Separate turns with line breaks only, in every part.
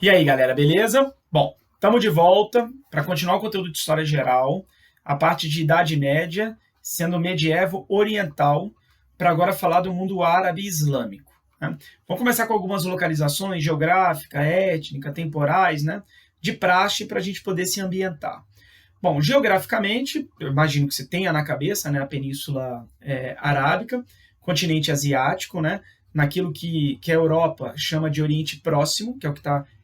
E aí, galera, beleza? Bom, estamos de volta para continuar o conteúdo de história geral, a parte de Idade Média, sendo medievo oriental, para agora falar do mundo árabe e islâmico. Né? Vamos começar com algumas localizações geográfica, étnica, temporais, né? De praxe para a gente poder se ambientar. Bom, geograficamente, eu imagino que você tenha na cabeça, né, a Península Arábica, continente asiático, né, naquilo que a Europa chama de Oriente Próximo, que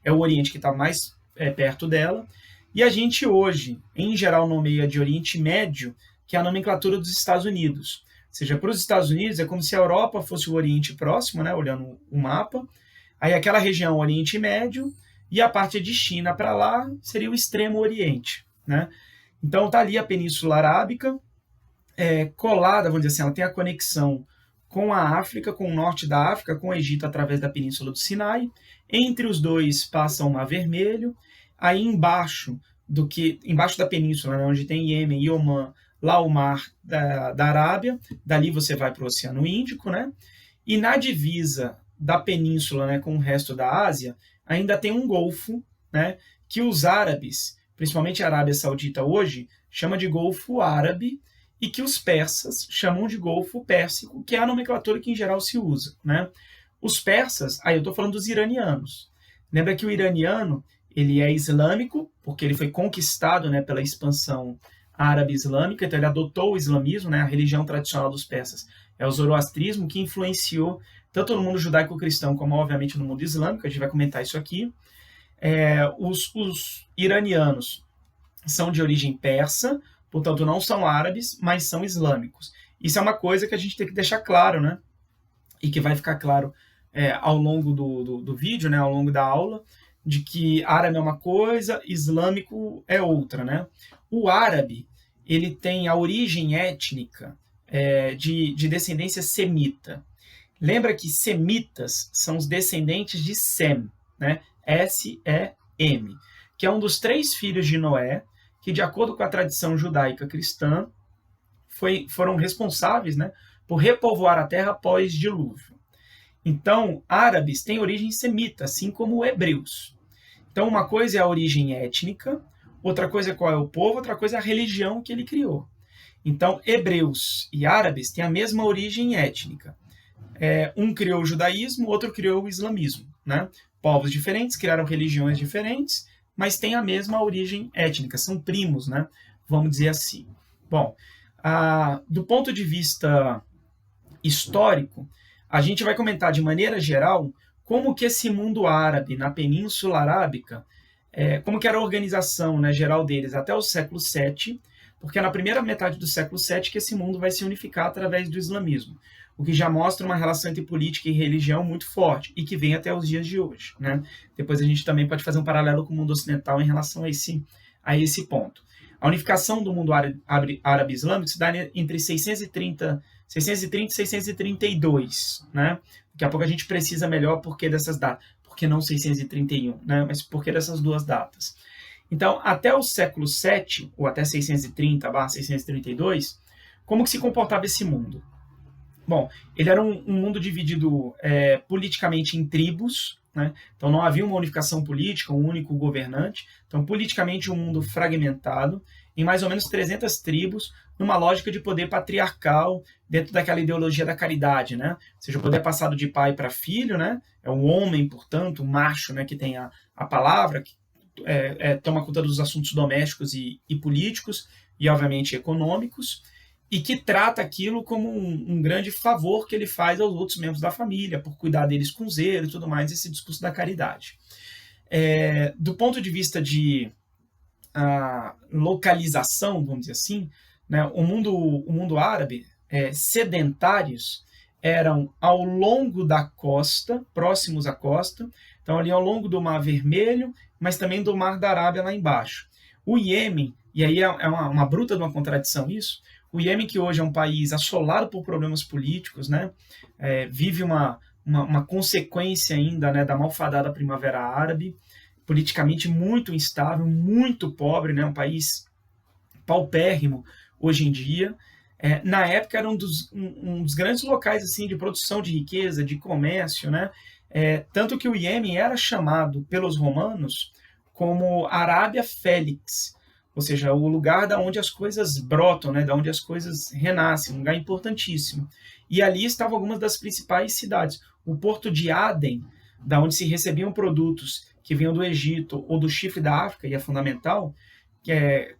é o Oriente que está mais perto dela, e a gente hoje, em geral, nomeia de Oriente Médio, que é a nomenclatura dos Estados Unidos. Ou seja, para os Estados Unidos é como se a Europa fosse o Oriente Próximo, né, olhando o mapa, aí aquela região Oriente Médio, e a parte de China para lá seria o Extremo Oriente, né? Então está ali a Península Arábica, colada, vamos dizer assim, ela tem a conexão com a África, com o norte da África, com o Egito através da Península do Sinai. Entre os dois passa o Mar Vermelho. Aí embaixo da península, né, onde tem Iêmen e Omã, lá o Mar da Arábia. Dali você vai para o Oceano Índico, né? E na divisa da península, né, com o resto da Ásia, ainda tem um golfo, né, que os árabes, principalmente a Arábia Saudita hoje, chama de Golfo Árabe, e que os persas chamam de Golfo Pérsico, que é a nomenclatura que em geral se usa. Né? Os persas, aí eu estou falando dos iranianos. Lembra que o iraniano ele é islâmico, porque ele foi conquistado, né, pela expansão árabe islâmica, então ele adotou o islamismo, né, a religião tradicional dos persas é o zoroastrismo, que influenciou tanto no mundo judaico-cristão como, obviamente, no mundo islâmico, a gente vai comentar isso aqui. Os iranianos são de origem persa, portanto não são árabes, mas são islâmicos. Isso é uma coisa que a gente tem que deixar claro, né? E que vai ficar claro ao longo do vídeo, né? Ao longo da aula, de que árabe é uma coisa, islâmico é outra, né? O árabe, ele tem a origem étnica de descendência semita. Lembra que semitas são os descendentes de Sem, né? S-E-M, que é um dos 3 filhos de Noé, que, de acordo com a tradição judaica cristã, foram responsáveis, né, por repovoar a terra após dilúvio. Então, árabes têm origem semita, assim como hebreus. Então, uma coisa é a origem étnica, outra coisa é qual é o povo, outra coisa é a religião que ele criou. Então, hebreus e árabes têm a mesma origem étnica. Um criou o judaísmo, outro criou o islamismo. Né? Povos diferentes criaram religiões diferentes, mas têm a mesma origem étnica, são primos, né? Vamos dizer assim. Bom, do ponto de vista histórico, a gente vai comentar de maneira geral como que esse mundo árabe, na Península Arábica, como que era a organização, né, geral deles até o século VII, porque é na primeira metade do século VII que esse mundo vai se unificar através do islamismo, o que já mostra uma relação entre política e religião muito forte e que vem até os dias de hoje. Né? Depois a gente também pode fazer um paralelo com o mundo ocidental em relação a esse ponto. A unificação do mundo árabe islâmico se dá entre 630 e 632. Né? Daqui a pouco a gente precisa melhor por que dessas datas. Por que não 631? Né? Mas por que dessas duas datas? Então, até o século VII, ou até 630/632, como que se comportava esse mundo? Bom, ele era um mundo dividido politicamente em tribos, né? Então não havia uma unificação política, um único governante. Então, politicamente, um mundo fragmentado, em mais ou menos 300 tribos, numa lógica de poder patriarcal, dentro daquela ideologia da caridade, né? Ou seja, o poder é passado de pai para filho, né? É o homem, portanto, o macho, né, que tem a palavra, que toma conta dos assuntos domésticos e políticos, e obviamente econômicos, e que trata aquilo como um grande favor que ele faz aos outros membros da família, por cuidar deles com zelo e tudo mais, esse discurso da caridade. Do ponto de vista de localização, vamos dizer assim, né, o mundo árabe, sedentários, eram ao longo da costa, próximos à costa, então ali ao longo do Mar Vermelho, mas também do Mar da Arábia lá embaixo. O Iêmen, e aí é uma bruta de uma contradição isso, o Iêmen, que hoje é um país assolado por problemas políticos, né, vive uma consequência ainda, né, da malfadada Primavera Árabe, politicamente muito instável, muito pobre, né, um país paupérrimo hoje em dia. Na época era um dos grandes locais assim de produção de riqueza, de comércio, né? Tanto que o Iêmen era chamado pelos romanos como Arábia Félix, ou seja, o lugar da onde as coisas brotam, né, da onde as coisas renascem, um lugar importantíssimo. E ali estavam algumas das principais cidades. O porto de Aden, da onde se recebiam produtos que vinham do Egito ou do Chifre da África, e é fundamental,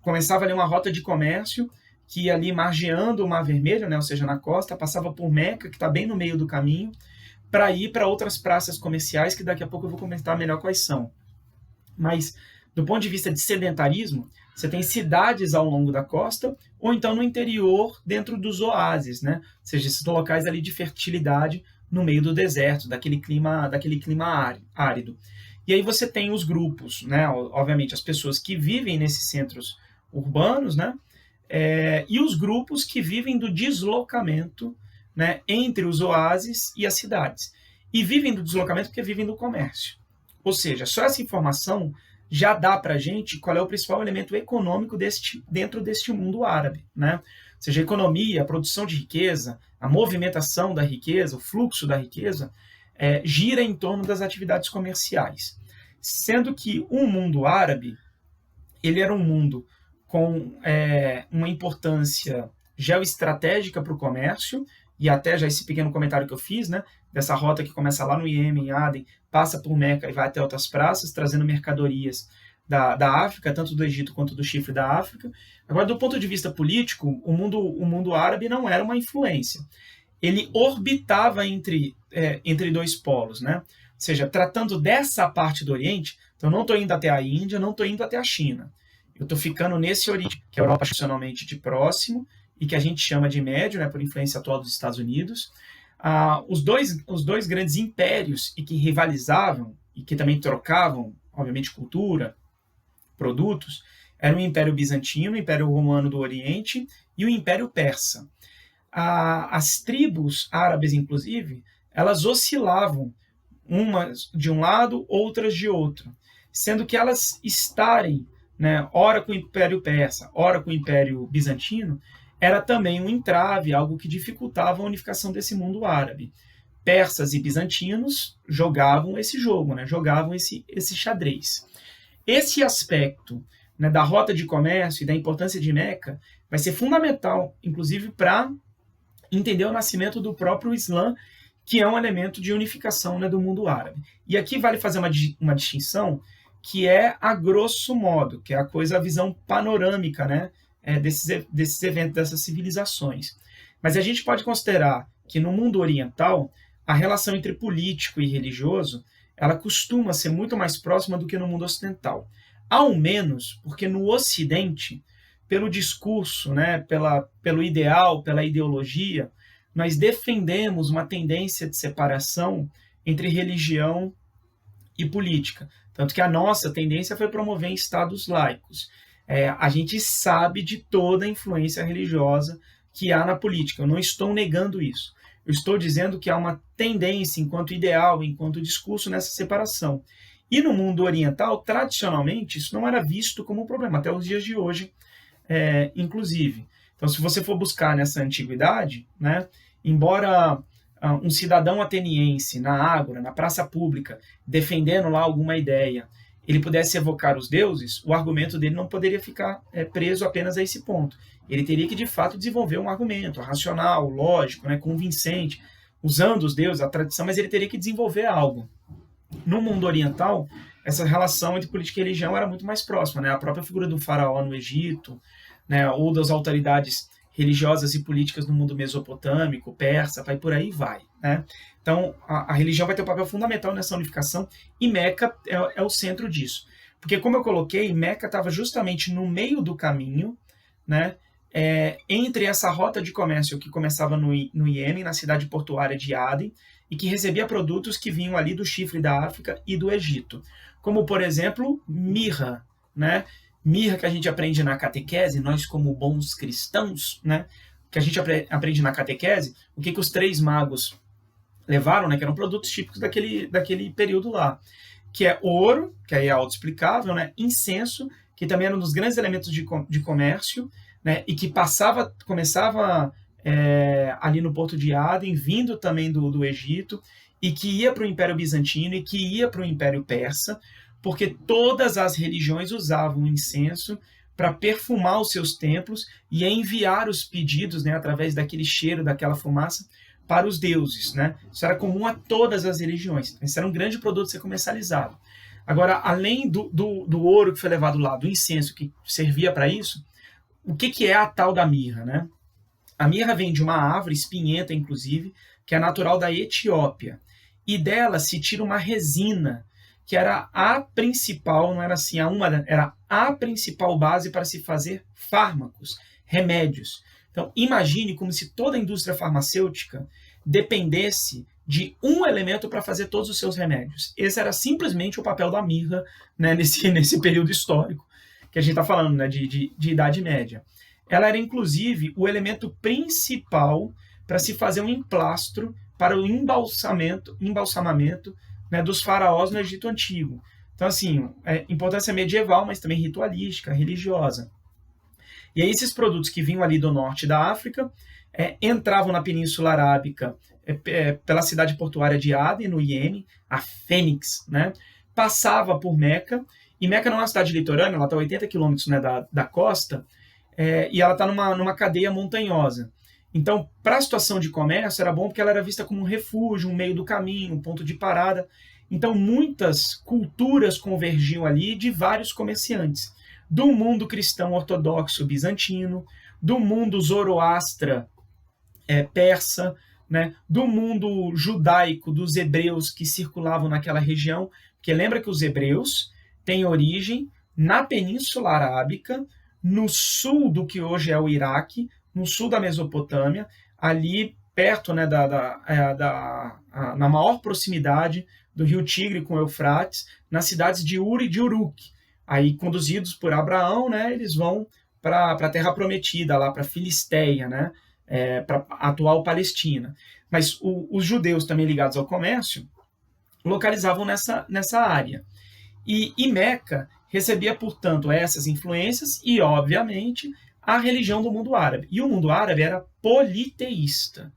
começava ali uma rota de comércio que ia ali margeando o Mar Vermelho, né, ou seja, na costa, passava por Meca, que está bem no meio do caminho, para ir para outras praças comerciais, que daqui a pouco eu vou comentar melhor quais são. Mas, do ponto de vista de sedentarismo, você tem cidades ao longo da costa, ou então no interior, dentro dos oásis, né? Ou seja, esses locais ali de fertilidade no meio do deserto, daquele clima árido. E aí você tem os grupos, né? Obviamente, as pessoas que vivem nesses centros urbanos, né? E os grupos que vivem do deslocamento, né, entre os oásis e as cidades. E vivem do deslocamento porque vivem do comércio. Ou seja, só essa informação já dá para a gente qual é o principal elemento econômico dentro deste mundo árabe, né? Ou seja, a economia, a produção de riqueza, a movimentação da riqueza, o fluxo da riqueza, gira em torno das atividades comerciais. Sendo que o mundo árabe, ele era um mundo com uma importância geoestratégica para o comércio, e até já esse pequeno comentário que eu fiz, né, dessa rota que começa lá no Iêmen, em Aden, passa por Meca e vai até outras praças, trazendo mercadorias da África, tanto do Egito quanto do Chifre da África. Agora, do ponto de vista político, o mundo árabe não era uma influência. Ele orbitava entre dois polos, né? Ou seja, tratando dessa parte do Oriente, então eu não estou indo até a Índia, não estou indo até a China. Eu estou ficando nesse Oriente, que a Europa é tradicionalmente de próximo, e que a gente chama de médio, né, por influência atual dos Estados Unidos. Os dois grandes impérios e que rivalizavam e que também trocavam, obviamente, cultura, produtos, eram o Império Bizantino, o Império Romano do Oriente e o Império Persa. As tribos árabes, inclusive, elas oscilavam umas de um lado, outras de outro, sendo que elas estarem, né, ora com o Império Persa, ora com o Império Bizantino, era também um entrave, algo que dificultava a unificação desse mundo árabe. Persas e bizantinos jogavam esse jogo, né? Jogavam esse xadrez. Esse aspecto, né, da rota de comércio e da importância de Meca vai ser fundamental, inclusive, para entender o nascimento do próprio Islã, que é um elemento de unificação, né, do mundo árabe. E aqui vale fazer uma distinção que é a grosso modo, que é a visão panorâmica, né, desses eventos, dessas civilizações. Mas a gente pode considerar que no mundo oriental, a relação entre político e religioso, ela costuma ser muito mais próxima do que no mundo ocidental. Ao menos porque no Ocidente, pelo discurso, né, pelo ideal, pela ideologia, nós defendemos uma tendência de separação entre religião e política. Tanto que a nossa tendência foi promover estados laicos. A gente sabe de toda a influência religiosa que há na política. Eu não estou negando isso. Eu estou dizendo que há uma tendência, enquanto ideal, enquanto discurso, nessa separação. E no mundo oriental, tradicionalmente, isso não era visto como um problema, até os dias de hoje, inclusive. Então, se você for buscar nessa antiguidade, né, embora um cidadão ateniense na ágora, na praça pública, defendendo lá alguma ideia, ele pudesse evocar os deuses, o argumento dele não poderia ficar preso apenas a esse ponto. Ele teria que, de fato, desenvolver um argumento racional, lógico, né, convincente, usando os deuses, a tradição, mas ele teria que desenvolver algo. No mundo oriental, essa relação entre política e religião era muito mais próxima, né? A própria figura do faraó no Egito, né, ou das autoridades religiosas e políticas no mundo mesopotâmico, persa, e por aí vai, né? Então, a religião vai ter um papel fundamental nessa unificação e Meca é o centro disso. Porque, como eu coloquei, Meca estava justamente no meio do caminho, né, entre essa rota de comércio que começava no Iêmen, na cidade portuária de Aden, e que recebia produtos que vinham ali do Chifre da África e do Egito. Como, por exemplo, mirra, né? Mirra que a gente aprende na catequese, nós como bons cristãos, né? Que a gente aprende na catequese, o que os três magos levaram, né? Que eram produtos típicos daquele período lá. Que é ouro, que aí é autoexplicável, né? Incenso, que também era um dos grandes elementos de comércio, né? E que começava ali no porto de Aden, vindo também do Egito, e que ia para o Império Bizantino e que ia para o Império Persa, porque todas as religiões usavam o incenso para perfumar os seus templos e enviar os pedidos, né, através daquele cheiro, daquela fumaça, para os deuses. Né? Isso era comum a todas as religiões. Esse era um grande produto a ser comercializado. Agora, além do ouro que foi levado lá, do incenso que servia para isso, o que é a tal da mirra? Né? A mirra vem de uma árvore espinhenta, inclusive, que é natural da Etiópia. E dela se tira uma resina, que era a principal, não era assim era a principal base para se fazer fármacos, remédios. Então, imagine como se toda a indústria farmacêutica dependesse de um elemento para fazer todos os seus remédios. Esse era simplesmente o papel da mirra, né, nesse período histórico que a gente está falando, né, de Idade Média. Ela era, inclusive, o elemento principal para se fazer um emplastro para o embalsamamento, né, dos faraós no Egito Antigo. Então, assim, importância medieval, mas também ritualística, religiosa. E aí esses produtos que vinham ali do norte da África entravam na Península Arábica pela cidade portuária de Aden, no Iêmen, a Fênix, né? Passava por Meca, e Meca não é uma cidade litorânea, ela está a 80 quilômetros, né, da costa, e ela está numa cadeia montanhosa. Então, para a situação de comércio, era bom porque ela era vista como um refúgio, um meio do caminho, um ponto de parada. Então, muitas culturas convergiam ali de vários comerciantes. Do mundo cristão ortodoxo bizantino, do mundo zoroastra persa, né, do mundo judaico dos hebreus que circulavam naquela região, porque lembra que os hebreus têm origem na Península Arábica, no sul do que hoje é o Iraque, no sul da Mesopotâmia, ali perto, né, na maior proximidade do rio Tigre com o Eufrates, nas cidades de Ur e de Uruk. Aí, conduzidos por Abraão, né, eles vão para a Terra Prometida, lá para a Filisteia, né, para a atual Palestina. Mas os judeus também ligados ao comércio localizavam nessa área. E Meca recebia, portanto, essas influências e, obviamente, a religião do mundo árabe. E o mundo árabe era politeísta.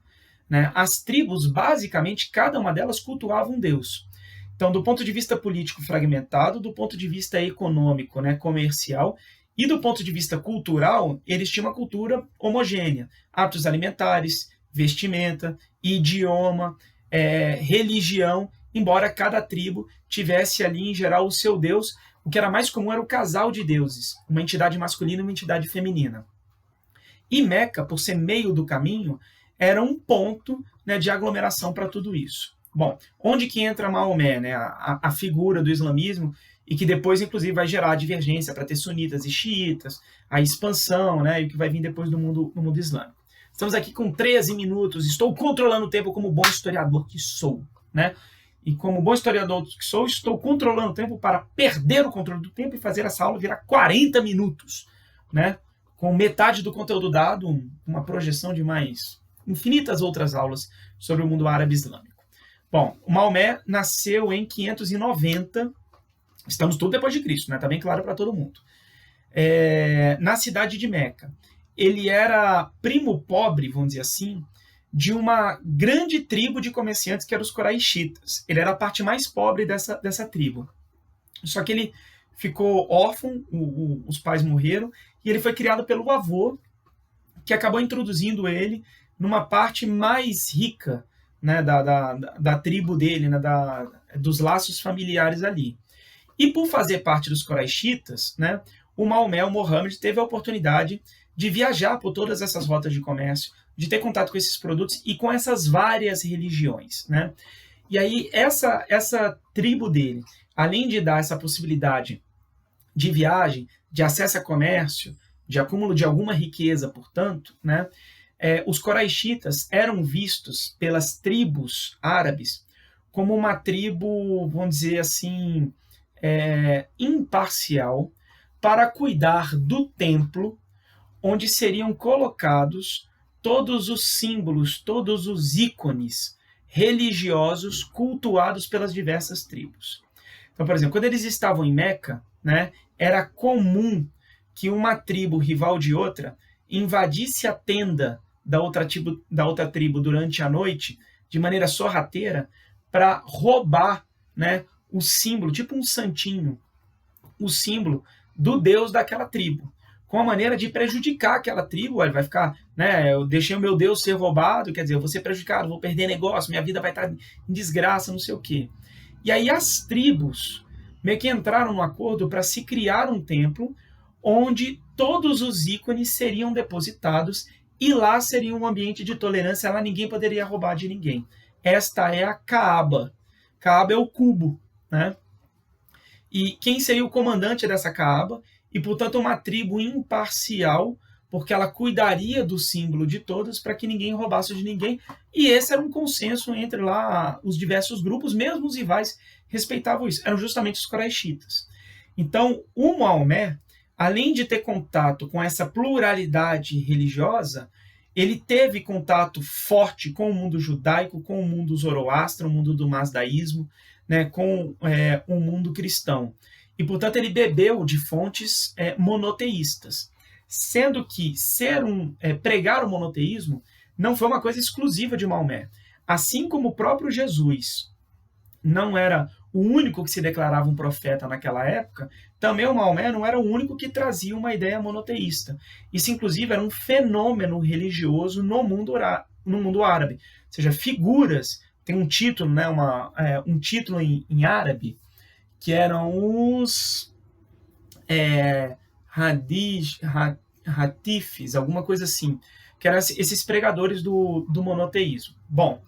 Né? As tribos, basicamente, cada uma delas cultuava um deus. Então, do ponto de vista político fragmentado, do ponto de vista econômico, né, comercial, e do ponto de vista cultural, eles tinham uma cultura homogênea. Hábitos alimentares, vestimenta, idioma, religião, embora cada tribo tivesse ali, em geral, o seu deus. O que era mais comum era o casal de deuses, uma entidade masculina e uma entidade feminina. E Meca, por ser meio do caminho, era um ponto, né, de aglomeração para tudo isso. Bom, onde que entra Maomé, né, a figura do islamismo, e que depois, inclusive, vai gerar divergência para ter sunitas e xiitas, a expansão, né, e o que vai vir depois no mundo islâmico. Estamos aqui com 13 minutos, estou controlando o tempo como bom historiador que sou, né? E como bom historiador que sou, estou controlando o tempo para perder o controle do tempo e fazer essa aula virar 40 minutos, né? Com metade do conteúdo dado, uma projeção de mais infinitas outras aulas sobre o mundo árabe islâmico. Bom, o Maomé nasceu em 590, estamos tudo depois de Cristo, né? Tá bem claro para todo mundo. Na cidade de Meca. Ele era primo pobre, vamos dizer assim, de uma grande tribo de comerciantes que eram os Coraixitas. Ele era a parte mais pobre dessa tribo. Só que ele ficou órfão, os pais morreram, e ele foi criado pelo avô, que acabou introduzindo ele numa parte mais rica, né, da tribo dele, né, dos laços familiares ali. E por fazer parte dos Coraixitas, né, o Maomé, o Mohammed, teve a oportunidade de viajar por todas essas rotas de comércio, de ter contato com esses produtos e com essas várias religiões, né? E aí essa tribo dele, além de dar essa possibilidade de viagem, de acesso a comércio, de acúmulo de alguma riqueza, portanto, né? Os Coraixitas eram vistos pelas tribos árabes como uma tribo, vamos dizer assim, imparcial para cuidar do templo onde seriam colocados todos os símbolos, todos os ícones religiosos cultuados pelas diversas tribos. Então, por exemplo, quando eles estavam em Meca, né, era comum que uma tribo rival de outra invadisse a tenda da outra tribo durante a noite, de maneira sorrateira, para roubar, né, o símbolo, tipo um santinho, o símbolo do Deus daquela tribo, com a maneira de prejudicar aquela tribo. Ele vai ficar, né, eu deixei o meu Deus ser roubado, quer dizer, eu vou ser prejudicado, vou perder negócio, minha vida vai estar em desgraça, não sei o quê. E aí as tribos meio que entraram no acordo para se criar um templo onde todos os ícones seriam depositados e lá seria um ambiente de tolerância, lá ninguém poderia roubar de ninguém. Esta é a Kaaba. Kaaba é o cubo, né? E quem seria o comandante dessa Kaaba? E, portanto, uma tribo imparcial, porque ela cuidaria do símbolo de todos para que ninguém roubasse de ninguém. E esse era um consenso entre lá os diversos grupos, mesmo os rivais respeitavam isso. Eram justamente os coraixitas. Então, o Maomé, além de ter contato com essa pluralidade religiosa, ele teve contato forte com o mundo judaico, com o mundo zoroastro, o mundo do mazdaísmo, né, com o mundo cristão. E, portanto, ele bebeu de fontes monoteístas. Sendo que pregar o monoteísmo não foi uma coisa exclusiva de Maomé. Assim como o próprio Jesus não era o único que se declarava um profeta naquela época, também o Maomé não era o único que trazia uma ideia monoteísta. Isso, inclusive, era um fenômeno religioso no mundo árabe. Ou seja, figuras, tem um título, né, um título em árabe, que eram os hatifes, alguma coisa assim, que eram esses pregadores do monoteísmo. Bom,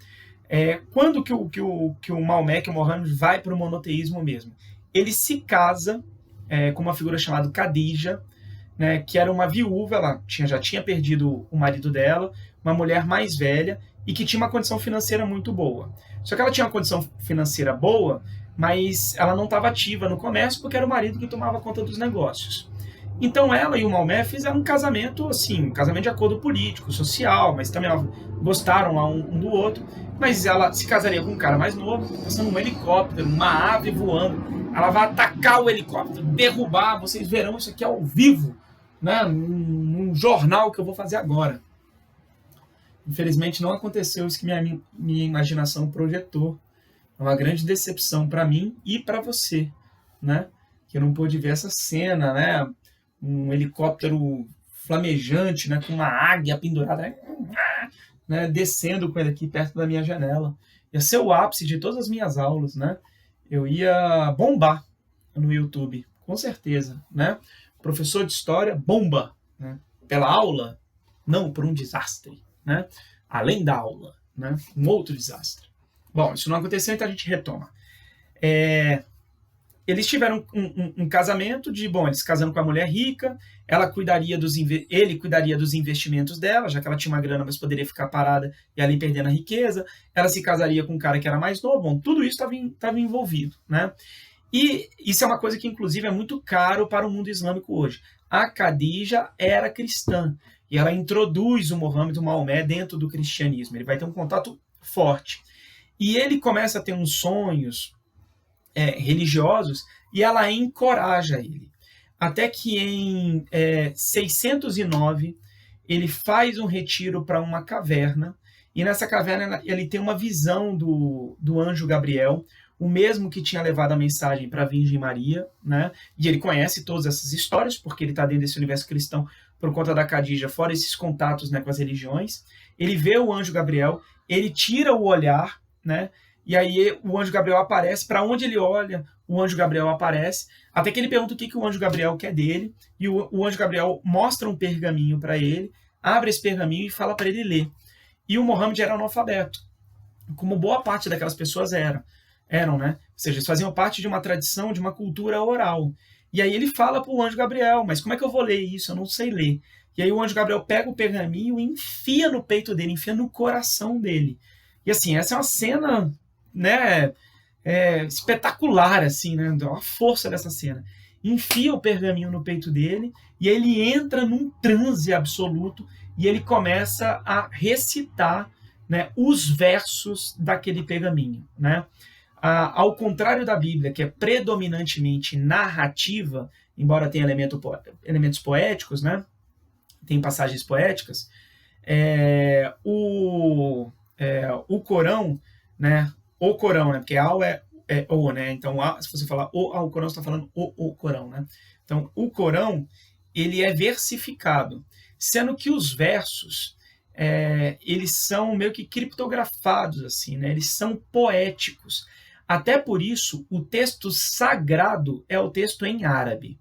quando que o Maomé, que o Mohammed, vai para o monoteísmo mesmo? Ele se casa com uma figura chamada Khadija, né, que era uma viúva, ela já tinha perdido o marido dela, uma mulher mais velha e que tinha uma condição financeira muito boa. Só que ela tinha uma condição financeira boa, mas ela não estava ativa no comércio porque era o marido que tomava conta dos negócios. Então ela e o Maomé fizeram um casamento, assim, um casamento de acordo político, social, mas também gostaram lá um do outro. Mas ela se casaria com um cara mais novo, passando um helicóptero, uma ave voando. Ela vai atacar o helicóptero, derrubar. Vocês verão isso aqui ao vivo, né, num jornal que eu vou fazer agora. Infelizmente não aconteceu isso que minha imaginação projetou. É uma grande decepção para mim e para você, né? Que eu não pude ver essa cena, né? Um helicóptero flamejante, né? Com uma águia pendurada, né? Descendo com ele aqui perto da minha janela. Ia ser o ápice de todas as minhas aulas, né? Eu ia bombar no YouTube, com certeza, né? Professor de história, bomba, né? Pela aula, não por um desastre, né? Além da aula, né? Um outro desastre. Bom, isso não aconteceu, então a gente retoma. Eles tiveram um casamento eles casando com a mulher rica, ele cuidaria dos investimentos dela, já que ela tinha uma grana, mas poderia ficar parada e ali perdendo a riqueza. Ela se casaria com um cara que era mais novo. Bom, tudo isso estava envolvido, né? E isso é uma coisa que, inclusive, é muito caro para o mundo islâmico hoje. A Khadija era cristã e ela introduz o Mohammed, o Maomé, dentro do cristianismo. Ele vai ter um contato forte. E ele começa a ter uns sonhos religiosos e ela encoraja ele. Até que em 609 ele faz um retiro para uma caverna e nessa caverna ele tem uma visão do anjo Gabriel, o mesmo que tinha levado a mensagem para a Virgem Maria, né? E ele conhece todas essas histórias porque ele está dentro desse universo cristão por conta da Khadija, fora esses contatos, né, com as religiões. Ele vê o anjo Gabriel, ele tira o olhar, né? E aí o anjo Gabriel aparece, para onde ele olha, o anjo Gabriel aparece, até que ele pergunta o que o anjo Gabriel quer dele, e o anjo Gabriel mostra um pergaminho para ele, abre esse pergaminho e fala para ele ler. E o Mohammed era analfabeto, como boa parte daquelas pessoas eram, né? Ou seja, eles faziam parte de uma tradição, de uma cultura oral. E aí ele fala para o anjo Gabriel, mas como é que eu vou ler isso? Eu não sei ler. E aí o anjo Gabriel pega o pergaminho e enfia no peito dele, enfia no coração dele. E assim, essa é uma cena, né, espetacular, assim, né, a força dessa cena. Enfia o pergaminho no peito dele e ele entra num transe absoluto e ele começa a recitar, né, os versos daquele pergaminho, né? Ao contrário da Bíblia, que é predominantemente narrativa, embora tenha elementos poéticos, né? Tem passagens poéticas, o Corão, né, o Corão, né? Porque Al é o, né? Então, se você falar o Alcorão, você está falando o Corão, né? Então, o Corão, ele é versificado, sendo que os versos, eles são meio que criptografados, assim, né? Eles são poéticos. Até por isso, o texto sagrado é o texto em árabe.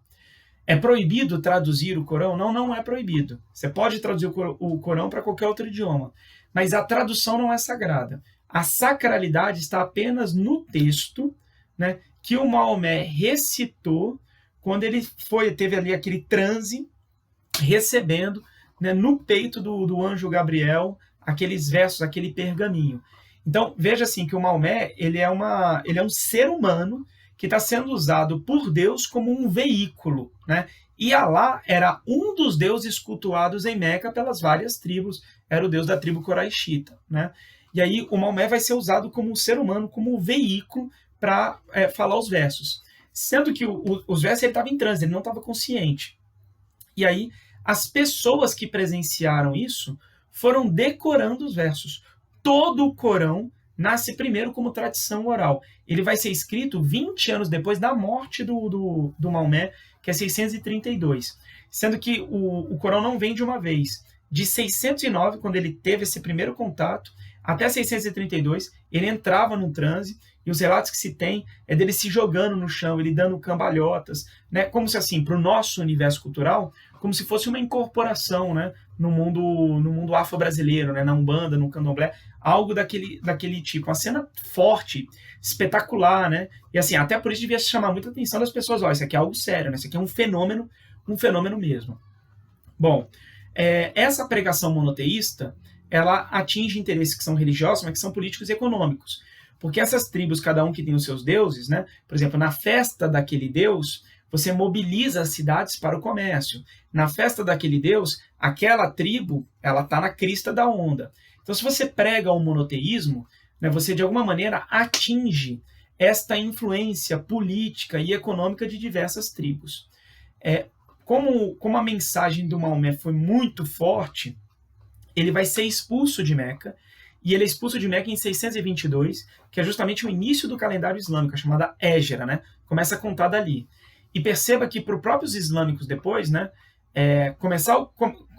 É proibido traduzir o Corão? Não, não é proibido. Você pode traduzir o Corão para qualquer outro idioma, mas a tradução não é sagrada. A sacralidade está apenas no texto, né, que o Maomé recitou quando ele teve ali aquele transe, recebendo, né, no peito do anjo Gabriel aqueles versos, aquele pergaminho. Então, veja assim que o Maomé ele é um ser humano que está sendo usado por Deus como um veículo, né? E Alá era um dos deuses cultuados em Meca pelas várias tribos, era o deus da tribo coraixita, né? E aí o Maomé vai ser usado como um ser humano, como um veículo para falar os versos. Sendo que os versos ele estava em transe, ele não estava consciente. E aí as pessoas que presenciaram isso foram decorando os versos. Todo o Corão nasce primeiro como tradição oral. Ele vai ser escrito 20 anos depois da morte do Maomé, que é 632. Sendo que o Corão não vem de uma vez. De 609, quando ele teve esse primeiro contato, até 632, ele entrava num transe, e os relatos que se tem é dele se jogando no chão, ele dando cambalhotas, né? Como se assim, para o nosso universo cultural, como se fosse uma incorporação, né? no mundo afro-brasileiro, né? Na Umbanda, no Candomblé, algo daquele tipo. Uma cena forte, espetacular, né? E assim, até por isso devia chamar muita atenção das pessoas. Ó, isso aqui é algo sério, né? Isso aqui é um fenômeno mesmo. Bom, essa pregação monoteísta, ela atinge interesses que são religiosos, mas que são políticos e econômicos. Porque essas tribos, cada um que tem os seus deuses, né? Por exemplo, na festa daquele deus, você mobiliza as cidades para o comércio. Na festa daquele deus, aquela tribo, ela está na crista da onda. Então, se você prega o monoteísmo, né, você de alguma maneira atinge esta influência política e econômica de diversas tribos. Como a mensagem do Maomé foi muito forte, ele vai ser expulso de Meca, e ele é expulso de Meca em 622, que é justamente o início do calendário islâmico, a chamada Égira, né? Começa a contar dali. E perceba que para os próprios islâmicos depois, né, começar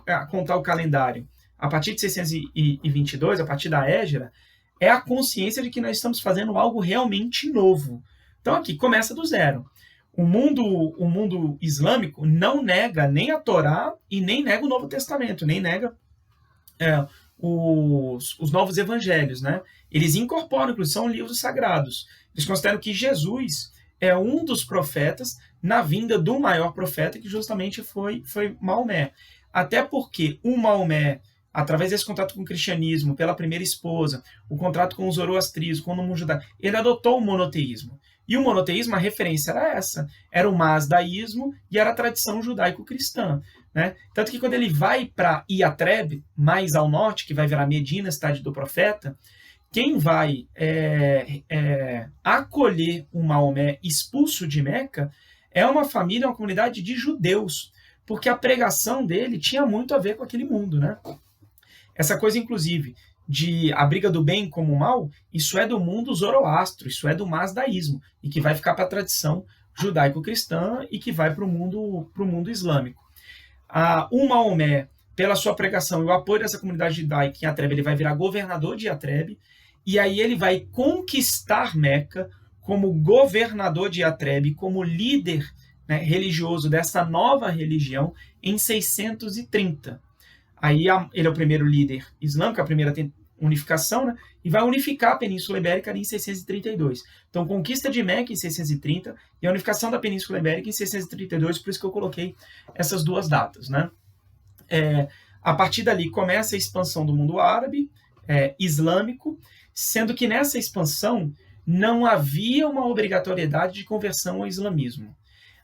a contar o calendário a partir de 622, a partir da Égira, é a consciência de que nós estamos fazendo algo realmente novo. Então aqui começa do zero. O mundo islâmico não nega nem a Torá e nem nega o Novo Testamento, nem nega os novos evangelhos, né? Eles incorporam, inclusive, são livros sagrados. Eles consideram que Jesus é um dos profetas na vinda do maior profeta, que justamente foi Maomé. Até porque o Maomé, através desse contato com o cristianismo, pela primeira esposa, o contrato com os zoroastristas, com o mundo judaico, ele adotou o monoteísmo. E o monoteísmo, a referência era essa, era o masdaísmo e era a tradição judaico-cristã. Né? Tanto que quando ele vai para Iatreb, mais ao norte, que vai virar Medina, cidade do profeta, quem vai acolher o Maomé expulso de Meca é uma família, uma comunidade de judeus, porque a pregação dele tinha muito a ver com aquele mundo. Né? Essa coisa, inclusive, de a briga do bem como o mal, isso é do mundo zoroastro, isso é do masdaísmo, e que vai ficar para a tradição judaico-cristã e que vai para o mundo islâmico. O Maomé, pela sua pregação e o apoio dessa comunidade judaica em Iatreb, ele vai virar governador de Iatreb, e aí ele vai conquistar Meca como governador de Iatreb, como líder, né, religioso dessa nova religião em 630. Aí ele é o primeiro líder islâmico, a primeira unificação, né, e vai unificar a Península Ibérica ali em 632. Então, conquista de Meca em 630 e a unificação da Península Ibérica em 632, por isso que eu coloquei essas duas datas. Né? A partir dali começa a expansão do mundo árabe, islâmico, sendo que nessa expansão não havia uma obrigatoriedade de conversão ao islamismo.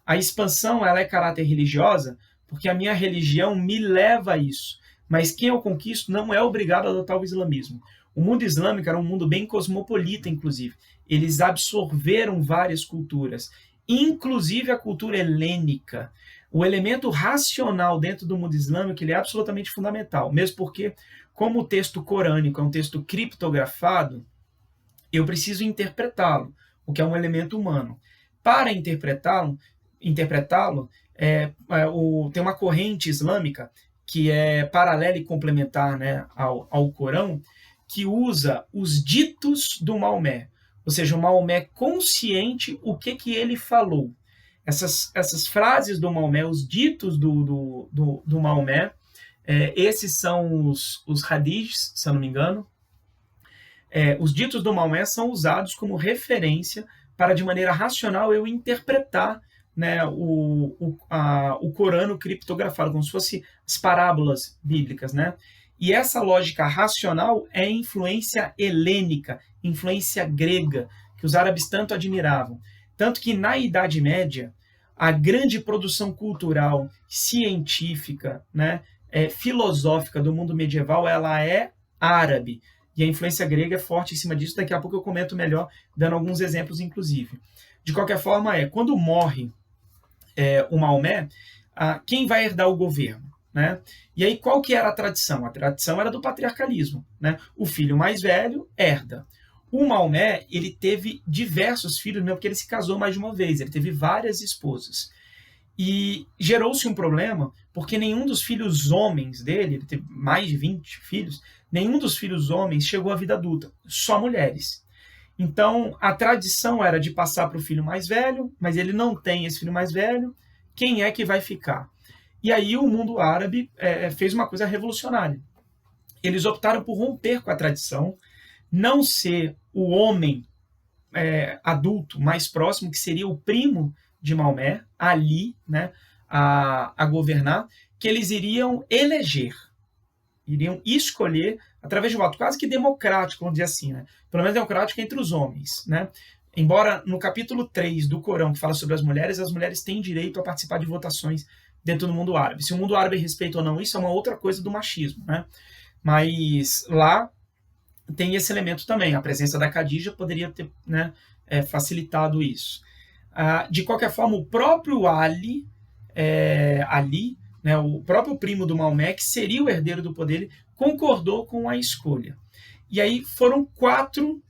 A expansão ela é caráter religiosa porque a minha religião me leva a isso, mas quem eu conquisto não é obrigado a adotar o islamismo. O mundo islâmico era um mundo bem cosmopolita, inclusive. Eles absorveram várias culturas, inclusive a cultura helênica. O elemento racional dentro do mundo islâmico ele é absolutamente fundamental, mesmo porque, como o texto corânico é um texto criptografado, eu preciso interpretá-lo, o que é um elemento humano. Para interpretá-lo, tem uma corrente islâmica que é paralela e complementar, né, ao Corão, que usa os ditos do Maomé, ou seja, o Maomé consciente o que ele falou. Essas frases do Maomé, os ditos do Maomé, esses são os hadiths, se eu não me engano. Os ditos do Maomé são usados como referência para, de maneira racional, eu interpretar, né, o Corano criptografado, como se fossem as parábolas bíblicas, né? E essa lógica racional é influência helênica, influência grega, que os árabes tanto admiravam. Tanto que, na Idade Média, a grande produção cultural, científica, né, filosófica do mundo medieval, ela é árabe. E a influência grega é forte em cima disso. Daqui a pouco eu comento melhor, dando alguns exemplos, inclusive. De qualquer forma, quando morre o Maomé, quem vai herdar o governo? Né? E aí, qual que era a tradição? A tradição era do patriarcalismo. Né? O filho mais velho herda. O Maomé, ele teve diversos filhos, mesmo porque ele se casou mais de uma vez, ele teve várias esposas. E gerou-se um problema, porque nenhum dos filhos homens dele, ele teve mais de 20 filhos, nenhum dos filhos homens chegou à vida adulta, só mulheres. Então, a tradição era de passar para o filho mais velho, mas ele não tem esse filho mais velho, quem é que vai ficar? E aí o mundo árabe fez uma coisa revolucionária. Eles optaram por romper com a tradição, não ser o homem adulto mais próximo, que seria o primo de Maomé, Ali, né, a governar, que eles iriam eleger, iriam escolher através de um voto quase que democrático, vamos dizer assim, né? Pelo menos democrático entre os homens, né? Embora no capítulo 3 do Corão, que fala sobre as mulheres têm direito a participar de votações dentro do mundo árabe. Se o mundo árabe respeita ou não isso é uma outra coisa do machismo, né? Mas lá tem esse elemento também. A presença da Khadija poderia ter, né, facilitado isso. De qualquer forma, o próprio Ali, né, o próprio primo do Maomé, que seria o herdeiro do poder, concordou com a escolha. E aí foram quatro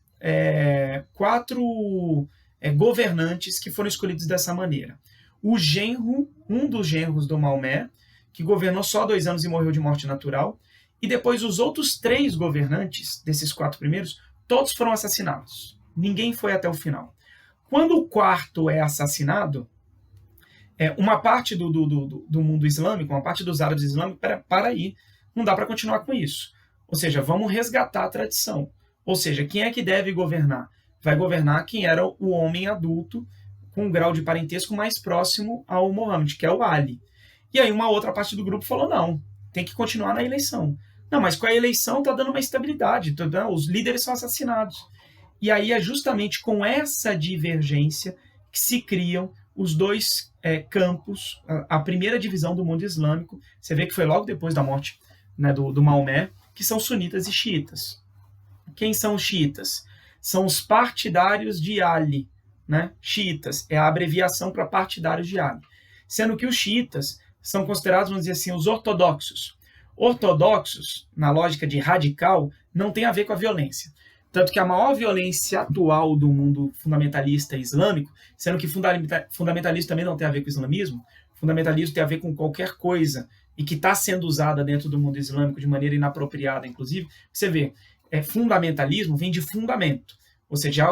governantes que foram escolhidos dessa maneira. Um dos genros do Maomé, que governou só 2 anos e morreu de morte natural, e depois os outros 3 governantes, desses 4 primeiros, todos foram assassinados. Ninguém foi até o final. Quando o quarto é assassinado, uma parte do mundo islâmico, uma parte dos árabes islâmicos, para aí, não dá para continuar com isso. Ou seja, vamos resgatar a tradição. Ou seja, quem é que deve governar? Vai governar quem era o homem adulto com um grau de parentesco mais próximo ao Mohammed, que é o Ali. E aí uma outra parte do grupo falou, não, tem que continuar na eleição. Não, mas com a eleição está dando uma estabilidade, os líderes são assassinados. E aí é justamente com essa divergência que se criam os dois campos, a primeira divisão do mundo islâmico, você vê que foi logo depois da morte, né, do Maomé, que são sunitas e xiitas. Quem são os xiitas? São os partidários de Ali. Né? Xiitas é a abreviação para partidários de Ali. Sendo que os xiitas são considerados, vamos dizer assim, os ortodoxos. Ortodoxos, na lógica de radical, não tem a ver com a violência. Tanto que a maior violência atual do mundo fundamentalista islâmico, sendo que fundamentalismo também não tem a ver com o islamismo, fundamentalismo tem a ver com qualquer coisa e que está sendo usada dentro do mundo islâmico de maneira inapropriada, inclusive, você vê, fundamentalismo vem de fundamento, ou seja,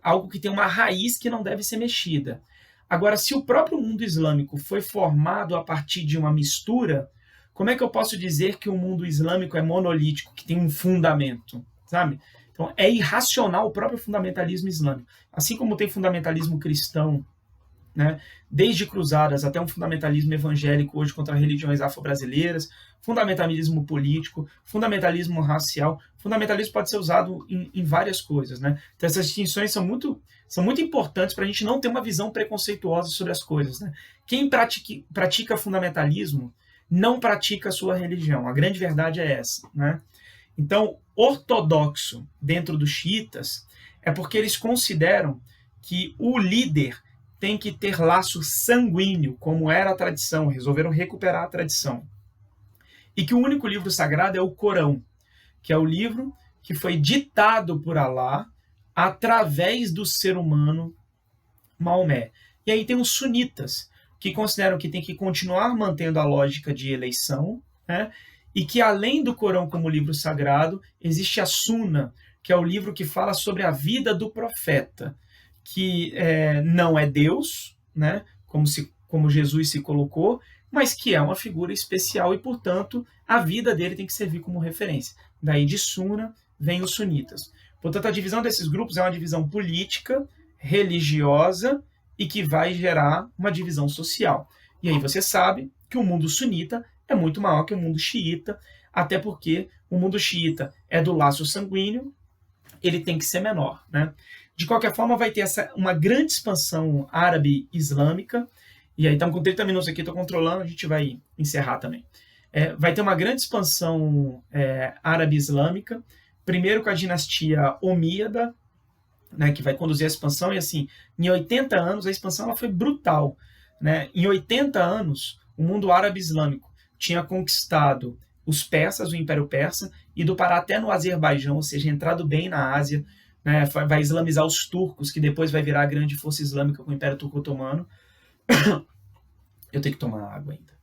algo que tem uma raiz que não deve ser mexida. Agora, se o próprio mundo islâmico foi formado a partir de uma mistura, como é que eu posso dizer que o mundo islâmico é monolítico, que tem um fundamento, sabe? Então, é irracional o próprio fundamentalismo islâmico. Assim como tem fundamentalismo cristão, né, desde cruzadas até um fundamentalismo evangélico hoje contra religiões afro-brasileiras, fundamentalismo político, fundamentalismo racial. Fundamentalismo pode ser usado em várias coisas. Né? Então, essas distinções são muito importantes para a gente não ter uma visão preconceituosa sobre as coisas. Né? Quem pratica fundamentalismo não pratica a sua religião. A grande verdade é essa. Né? Então, ortodoxo dentro dos xiitas é porque eles consideram que o líder tem que ter laço sanguíneo, como era a tradição, resolveram recuperar a tradição. E que o único livro sagrado é o Corão, que é o livro que foi ditado por Alá através do ser humano, Maomé. E aí tem os sunitas, que consideram que tem que continuar mantendo a lógica de eleição, né? E que além do Corão como livro sagrado, existe a Sunna, que é o livro que fala sobre a vida do profeta, que não é Deus, né? Como Jesus se colocou, mas que é uma figura especial e, portanto, a vida dele tem que servir como referência. Daí de Sunna vem os sunitas. Portanto, a divisão desses grupos é uma divisão política, religiosa e que vai gerar uma divisão social. E aí você sabe que o mundo sunita é muito maior que o mundo xiita, até porque o mundo xiita é do laço sanguíneo, ele tem que ser menor, né? De qualquer forma, vai ter uma grande expansão árabe-islâmica, e aí estamos com 30 minutos aqui, estou controlando, a gente vai encerrar também. Vai ter uma grande expansão árabe-islâmica, primeiro com a dinastia Omíada, né, que vai conduzir a expansão, e assim, em 80 anos a expansão ela foi brutal, né? Em 80 anos, o mundo árabe-islâmico tinha conquistado os persas, o Império Persa, e do Pará até no Azerbaijão, ou seja, entrado bem na Ásia, né? Vai islamizar os turcos, que depois vai virar a grande força islâmica com o Império Turco-Otomano. Eu tenho que tomar água ainda.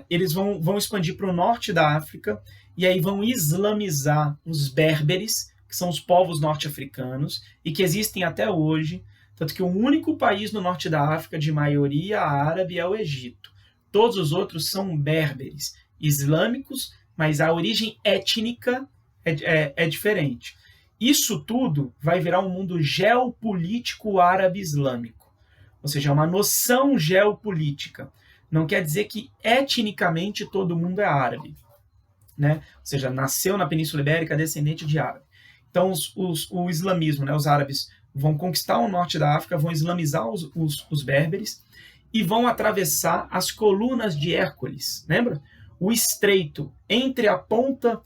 Eles vão expandir para o norte da África, e aí vão islamizar os berberes, que são os povos norte-africanos, e que existem até hoje, tanto que o único país no norte da África de maioria árabe é o Egito. Todos os outros são berberes, islâmicos, mas a origem étnica é diferente. Isso tudo vai virar um mundo geopolítico árabe-islâmico, ou seja, uma noção geopolítica. Não quer dizer que etnicamente todo mundo é árabe, né? Ou seja, nasceu na Península Ibérica descendente de árabe. Então, o islamismo, né, os árabes vão conquistar o norte da África, vão islamizar os berberes e vão atravessar as colunas de Hércules. Lembra? O estreito entre a ponta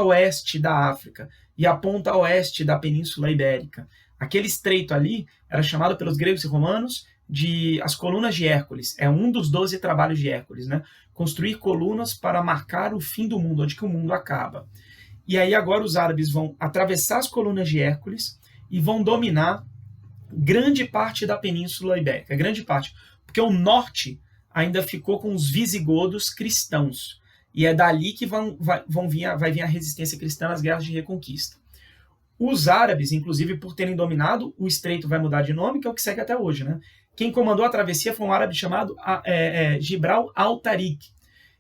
oeste da África e a ponta oeste da Península Ibérica. Aquele estreito ali era chamado pelos gregos e romanos de as colunas de Hércules. É um dos 12 trabalhos de Hércules, né? Construir colunas para marcar o fim do mundo, onde que o mundo acaba. E aí agora os árabes vão atravessar as colunas de Hércules e vão dominar grande parte da Península Ibérica. Grande parte. Porque o norte ainda ficou com os visigodos cristãos. E é dali que vai vir a resistência cristã nas guerras de reconquista. Os árabes, inclusive, por terem dominado, o estreito vai mudar de nome, que é o que segue até hoje, né? Quem comandou a travessia foi um árabe chamado Gibral al-Tariq.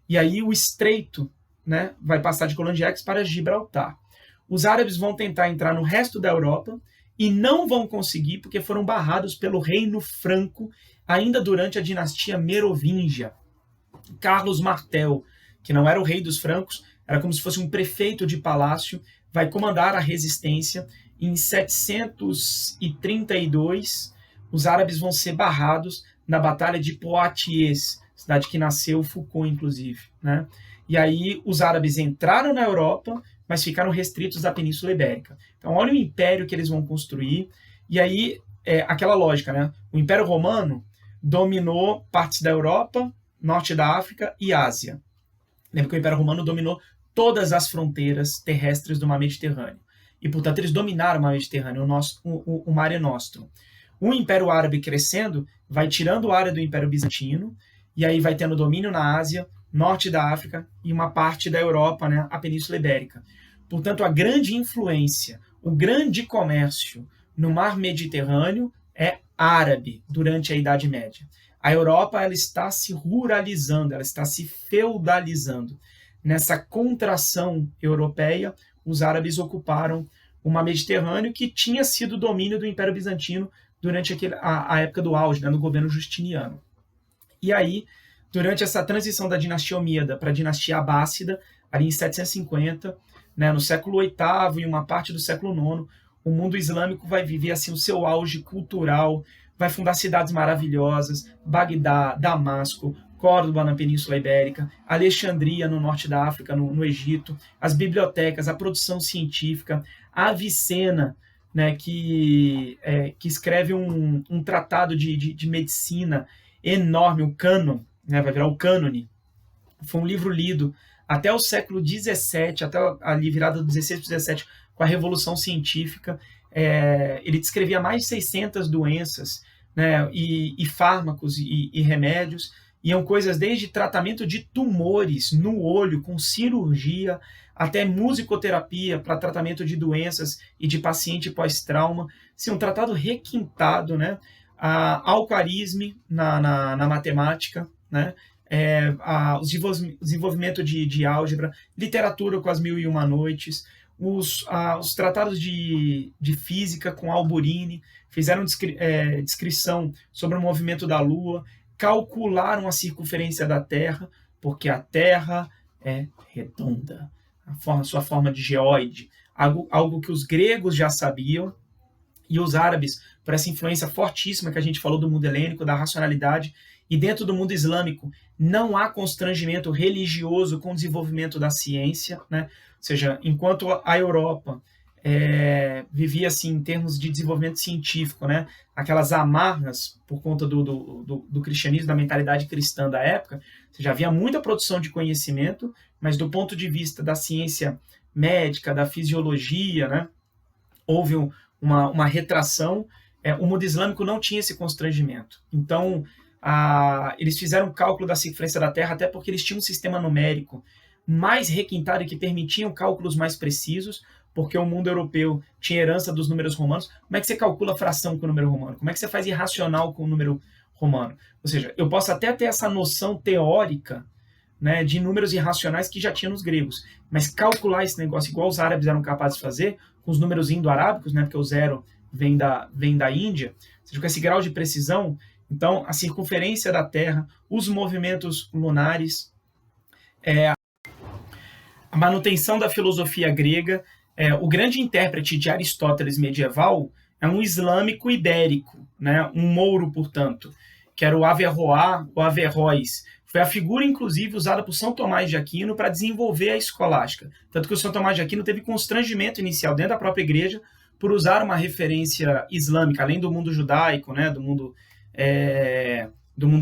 E aí o estreito, né, vai passar de colônia de Hércules para Gibraltar. Os árabes vão tentar entrar no resto da Europa e não vão conseguir porque foram barrados pelo reino franco ainda durante a dinastia merovingia. Carlos Martel, que não era o rei dos francos, era como se fosse um prefeito de palácio, vai comandar a resistência. Em 732, os árabes vão ser barrados na Batalha de Poitiers, cidade que nasceu Foucault, inclusive, né? E aí os árabes entraram na Europa, mas ficaram restritos à Península Ibérica. Então, olha o império que eles vão construir. E aí, aquela lógica, né? O Império Romano dominou partes da Europa, norte da África e Ásia. Lembra que o Império Romano dominou todas as fronteiras terrestres do Mar Mediterrâneo. E, portanto, eles dominaram o Mar Mediterrâneo, o Mare Nostrum. O Império Árabe crescendo vai tirando a área do Império Bizantino, e aí vai tendo domínio na Ásia, norte da África e uma parte da Europa, né, a Península Ibérica. Portanto, a grande influência, o grande comércio no Mar Mediterrâneo é árabe durante a Idade Média. A Europa ela está se ruralizando, ela está se feudalizando. Nessa contração europeia, os árabes ocuparam o Mar Mediterrâneo, que tinha sido domínio do Império Bizantino durante a época do auge, né, no governo Justiniano. E aí, durante essa transição da dinastia Omíada para a dinastia Abássida, ali em 750, né, no século VIII e uma parte do século IX, o mundo islâmico vai viver assim, o seu auge cultural, vai fundar cidades maravilhosas, Bagdá, Damasco, Córdoba na Península Ibérica, Alexandria no norte da África, no Egito, as bibliotecas, a produção científica, a Avicena, né, que escreve um tratado de medicina enorme, o Cânon, né, vai virar o Cânone. Foi um livro lido até o século XVII, até ali virada do XVI para o XVII, com a Revolução Científica. Ele descrevia mais de 600 doenças, né, e fármacos e remédios. Iam coisas desde tratamento de tumores no olho, com cirurgia, até musicoterapia para tratamento de doenças e de paciente pós-trauma. Sim, um tratado requintado, né? Algarismo na matemática, né? O desenvolvimento de álgebra, literatura com as Mil e Uma Noites, os tratados de física com Alburini, fizeram descrição sobre o movimento da Lua, calcularam a circunferência da Terra, porque a Terra é redonda, sua forma de geóide, algo que os gregos já sabiam, e os árabes, por essa influência fortíssima que a gente falou do mundo helênico, da racionalidade, e dentro do mundo islâmico não há constrangimento religioso com o desenvolvimento da ciência, né? Ou seja, enquanto a Europa vivia assim em termos de desenvolvimento científico, né? Aquelas amarras por conta do cristianismo, da mentalidade cristã da época, ou seja, havia muita produção de conhecimento, mas do ponto de vista da ciência médica, da fisiologia, né? Houve uma retração. O mundo islâmico não tinha esse constrangimento. Então, eles fizeram um cálculo da circunferência da Terra, até porque eles tinham um sistema numérico mais requintado e que permitiam cálculos mais precisos, porque o mundo europeu tinha herança dos números romanos. Como é que você calcula fração com o número romano? Como é que você faz irracional com o número romano? Ou seja, eu posso até ter essa noção teórica, né, de números irracionais que já tinha nos gregos, mas calcular esse negócio igual os árabes eram capazes de fazer, com os números indo-arábicos, né, porque o zero vem da Índia, ou seja, com esse grau de precisão, então a circunferência da Terra, os movimentos lunares, a manutenção da filosofia grega. O grande intérprete de Aristóteles medieval é um islâmico ibérico, né? Um mouro, portanto, que era o Averroá, ou Averroes. Foi a figura, inclusive, usada por São Tomás de Aquino para desenvolver a escolástica. Tanto que o São Tomás de Aquino teve constrangimento inicial dentro da própria igreja por usar uma referência islâmica, além do mundo judaico, né? do mundo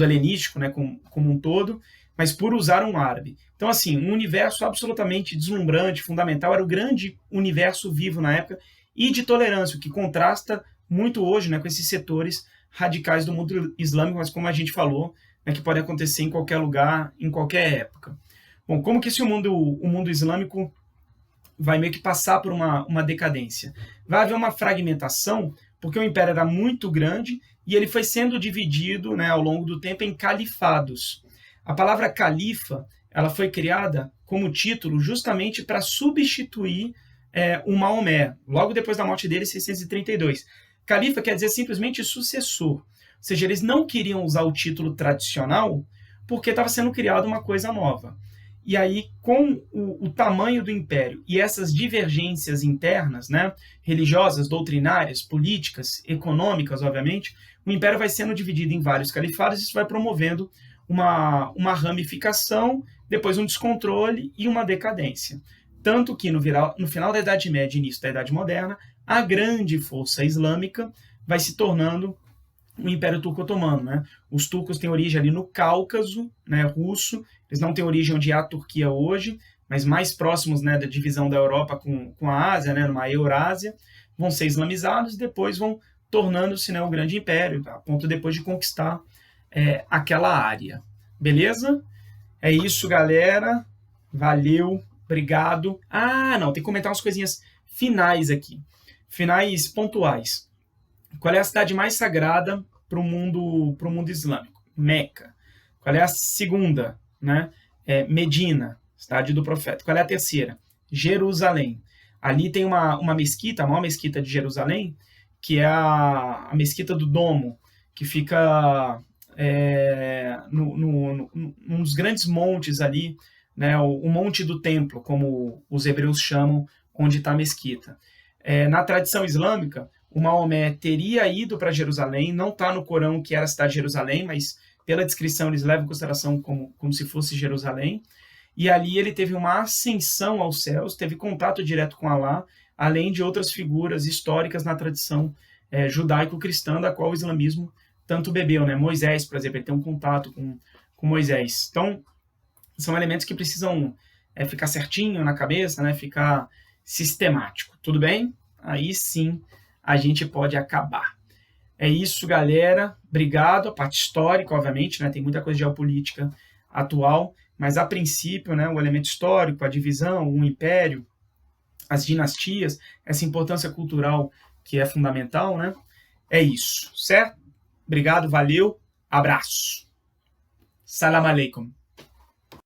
helenístico, né? como um todo, mas por usar um árabe. Então, assim, um universo absolutamente deslumbrante, fundamental, era o grande universo vivo na época, e de tolerância, o que contrasta muito hoje, né, com esses setores radicais do mundo islâmico, mas como a gente falou, né, que pode acontecer em qualquer lugar, em qualquer época. Bom, como que esse o mundo islâmico vai meio que passar por uma decadência? Vai haver uma fragmentação, porque o império era muito grande, e ele foi sendo dividido, né, ao longo do tempo em califados. A palavra califa, ela foi criada como título justamente para substituir o Maomé, logo depois da morte dele, em 632. Califa quer dizer simplesmente sucessor. Ou seja, eles não queriam usar o título tradicional porque estava sendo criada uma coisa nova. E aí, com o tamanho do império e essas divergências internas, né, religiosas, doutrinárias, políticas, econômicas, obviamente, o império vai sendo dividido em vários califados e isso vai promovendo uma ramificação, depois um descontrole e uma decadência. Tanto que no final da Idade Média e início da Idade Moderna, a grande força islâmica vai se tornando o Império Turco-Otomano. Né? Os turcos têm origem ali no Cáucaso, né, russo, eles não têm origem onde há a Turquia hoje, mas mais próximos, né, da divisão da Europa com a Ásia, né, numa Eurásia, vão ser islamizados e depois vão tornando-se, né, o grande império, a ponto depois de conquistar aquela área. Beleza? É isso, galera. Valeu, obrigado. Não, tem que comentar umas coisinhas finais aqui. Finais pontuais. Qual é a cidade mais sagrada para o mundo islâmico? Meca. Qual é a segunda? Né? Medina, cidade do profeta. Qual é a terceira? Jerusalém. Ali tem uma mesquita, a maior mesquita de Jerusalém, que é a mesquita do Domo, que fica num dos grandes montes ali, né, o Monte do Templo, como os hebreus chamam, onde está a mesquita. Na tradição islâmica, o Maomé teria ido para Jerusalém, não está no Corão que era a cidade de Jerusalém, mas pela descrição eles levam em consideração como se fosse Jerusalém, e ali ele teve uma ascensão aos céus, teve contato direto com Alá, além de outras figuras históricas na tradição judaico-cristã, da qual o islamismo tanto bebeu, né? Moisés, por exemplo, ele tem um contato com Moisés. Então, são elementos que precisam ficar certinho na cabeça, né? Ficar sistemático, tudo bem? Aí sim a gente pode acabar. É isso, galera. Obrigado. A parte histórica, obviamente, né? Tem muita coisa de geopolítica atual, mas a princípio, né, o elemento histórico, a divisão, o império, as dinastias, essa importância cultural que é fundamental, né? É isso, certo? Obrigado, valeu, abraço. Salam aleikum.